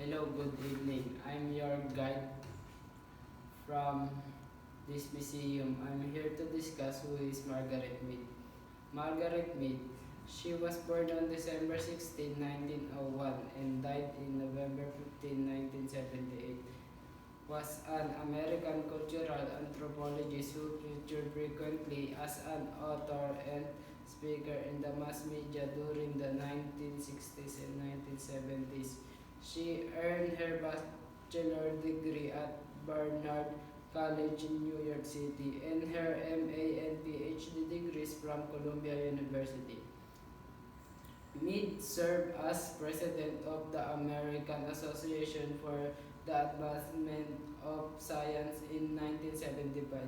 Hello, good evening. I'm your guide from this museum. I'm here to discuss who is Margaret Mead. Margaret Mead, she was born on December 16, 1901 and died in November 15, 1978. Was an American cultural anthropologist who featured frequently as an author and speaker in the mass media during the 1960s and 1970s. She earned her bachelor degree at Barnard College in New York City and her MA and PhD degrees from Columbia University. Mead served as president of the American Association for the Advancement of Science in 1975.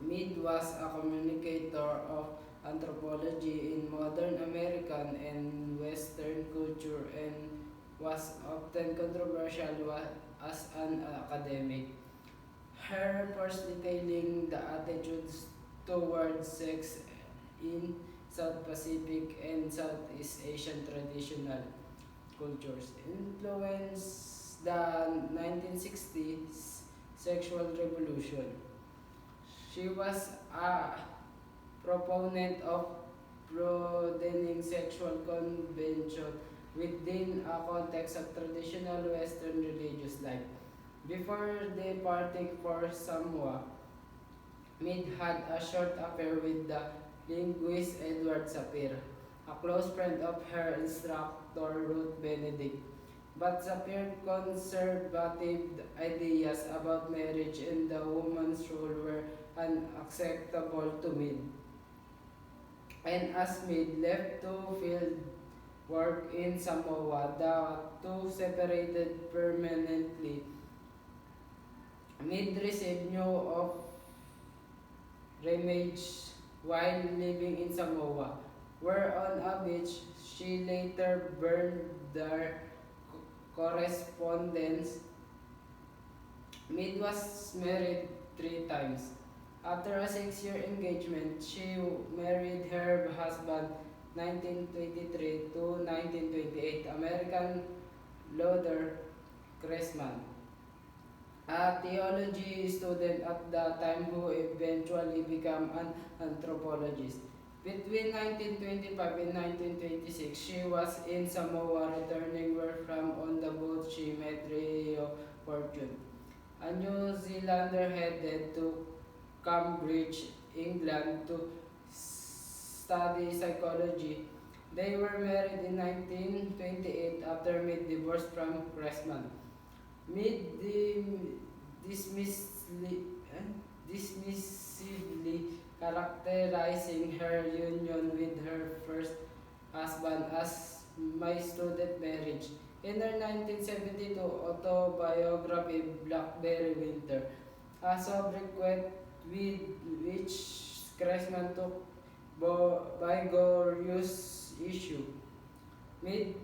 Mead was a communicator of anthropology in modern American and Western culture and was often controversial as an academic. Her first detailing the attitudes towards sex in South Pacific and Southeast Asian traditional cultures influenced the 1960s sexual revolution. She was a proponent of broadening sexual convention within a context of traditional Western religious life. Before departing for Samoa, Mead had a short affair with the linguist Edward Sapir, a close friend of her instructor Ruth Benedict. But Sapir's conservative ideas about marriage and the woman's role were unacceptable to Mead. And as Mead left to field work in Samoa, the two separated permanently. Mead received news of remarriage while living in Samoa, where on a beach she later burned their correspondence. Mead was married three times. After a 6-year engagement, she married her husband 1923 to 1928 American Luther Cressman, a theology student at the time who eventually became an anthropologist. Between 1925 and 1926, she was in Samoa returning from on the boat she met Rio Fortune, a New Zealander headed to Cambridge, England to study psychology. They were married in 1928 after Mead divorced from Cressman. Mead dismissively, dismissively characterizing her union with her first husband as my student marriage. In her 1972 autobiography, Blackberry Winter, a sobriquet with which Cressman took vigorous issue. Mid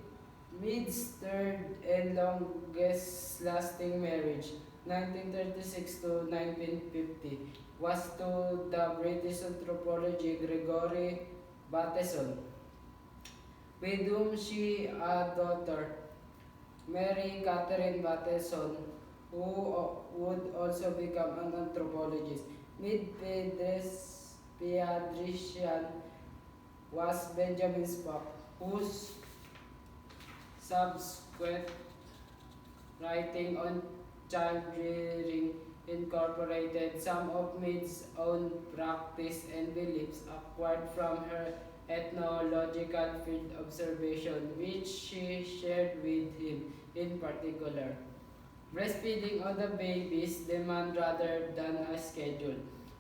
Mead's third and longest lasting marriage, 1936 to 1950, was to the British anthropologist Gregory Bateson, with whom she had a daughter, Mary Catherine Bateson, who would also become an anthropologist. Mid-Pedres pediatrician was Benjamin Spock, whose subsequent writing on child rearing incorporated some of Mead's own practice and beliefs acquired from her ethnological field observation, which she shared with him in particular. Breastfeeding on the baby's demand rather than a schedule.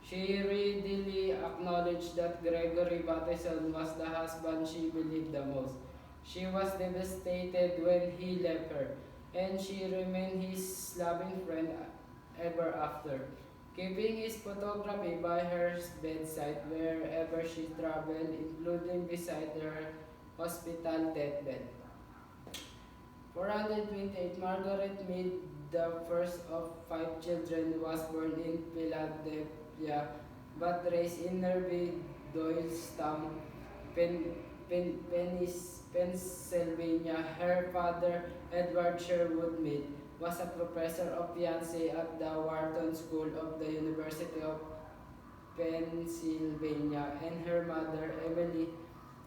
She readily acknowledged that Gregory Bateson was the husband she believed the most. She was devastated when he left her, and she remained his loving friend ever after, keeping his photography by her bedside wherever she traveled, including beside her hospital deathbed. 428 Margaret Mead, the first of five children, was born in Philadelphia but raised in nearby Doylestown, Pennsylvania. Pennsylvania. Her father, Edward Sherwood Mead, was a professor of fiance at the Wharton School of the University of Pennsylvania, and her mother, Emily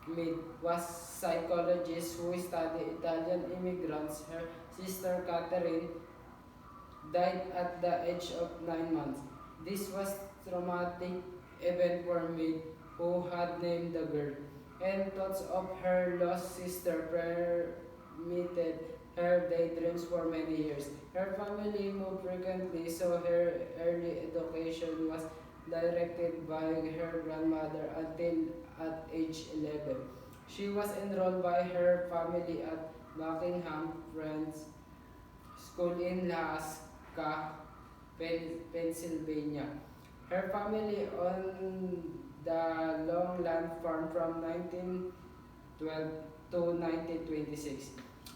Mead, was psychologist who studied Italian immigrants. Her sister, Catherine, died at the age of 9 months. This was traumatic event for Mead, who had named the girl, and thoughts of her lost sister permeated her daydreams for many years. Her family moved frequently, so her early education was directed by her grandmother until at age 11. She was enrolled by her family at Buckingham Friends School in Alaska, Pennsylvania. Her family owned the Longland Farm from 1912 to 1926.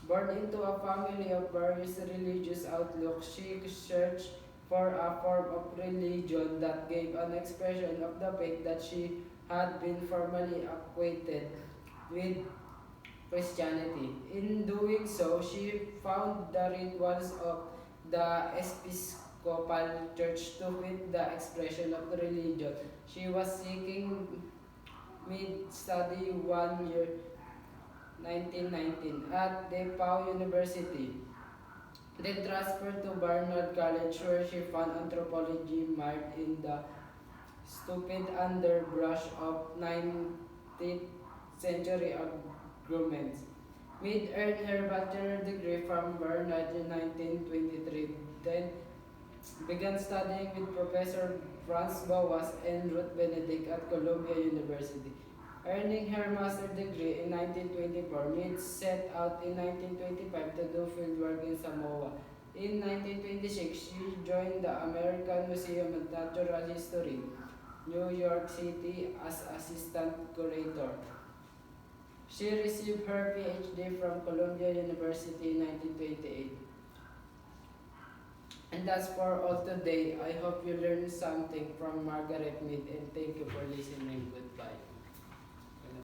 Born into a family of various religious outlooks, she searched for a form of religion that gave an expression of the faith that she had been formally acquainted with Christianity. In doing so, she found the rituals of the Episcopal Church to fit the expression of the religion she was seeking mid-study 1 year 1919 at DePaul University. Then transferred to Barnard College where she found anthropology mired in the stupid underbrush of 19th century arguments. Mead earned her bachelor degree from Barnard in 1923, then began studying with Professor Franz Boas and Ruth Benedict at Columbia University. Earning her master's degree in 1924, Mead set out in 1925 to do fieldwork in Samoa. In 1926, she joined the American Museum of Natural History, New York City as assistant curator. She received her PhD from Columbia University in 1928. And that's for all today. I hope you learned something from Margaret Mead and thank you for listening. Goodbye.